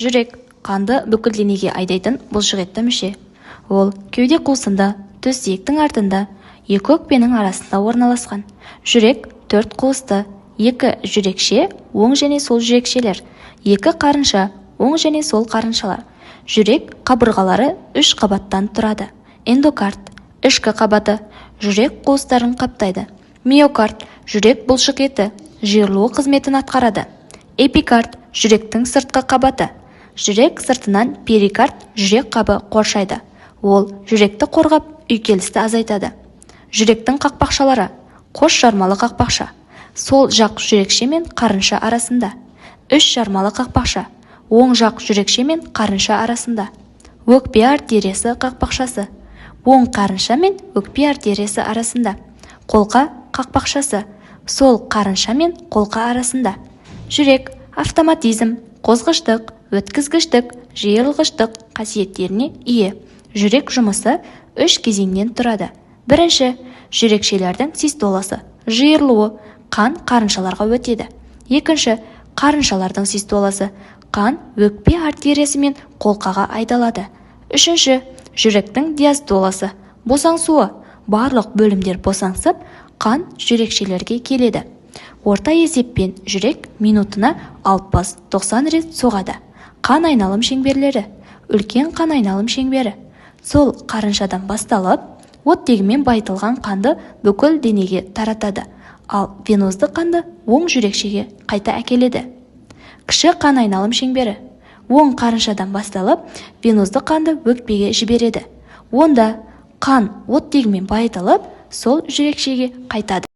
Жүрек қанды бүкіл денеге айдайтын бұлшықетті мүше. Ол кеуде қуысында, төс сүйектің артында, екі өкпенің арасында орналасқан. Жүрек төрт қуысты, екі жүрекше, оң және сол жүрекшелер, екі қарынша, оң және сол қарыншалар. Жүрек қабырғалары үш қабаттан тұрады. Эндокард ішкі қабаты жүрек қуыстарын қаптайды. Миокард жүрек бұлшық еті жиырылу қызметін атқарады. Эпикард жүректің сыртқы қабаты. Жүрек сыртынан перикард жүрек қабы қоршайды. Ол жүректі қорғап, үйкелісті азайтады. Жүректің қақпақшалары. Қос жармалы қақпақша. Сол жақ жүрекше мен қарынша арасында. Үш жармалы қақпақша. Оң жақ жүрекше мен қарынша арасында. Өкпе артериясы қақпақшасы. Оң қарынша мен өкпе артериясы арасында. Қолқа қақпақшасы. Сол қарынша мен қолқа арасында. Жүрек автоматизм, қозғыштық, өткізгіштік, жиырылғыштық қасиеттеріне ие. Жүрек жұмысы үш кезеңнен тұрады. Бірінші, жүрекшелердің систоласы, жиырылуы, қан қарыншаларға өтеді. Екінші, қарыншалардың систоласы, қан өкпе артериясы мен қолқаға айдалады. Үшінші, жүректің диастоласы, босаңсуы, барлық бөлімдер босаңсып, қан жүрекшелерге келеді. Орта есеппен жүрек минутына 60-90 рет соғады. Қан айналым шеңберлері. Үлкен қан айналым шеңбері. Сол қарыншадан басталып, оттегімен байытылған қанды бүкіл денеге таратады. Ал венозды қанды оң жүрекшеге қайта әкеледі. Кіші қан айналым шеңбері. Оң қарыншадан басталып, венозды қанды өкпеге жібереді. Онда қан оттегімен байытылып, сол жүрекшеге қайтады.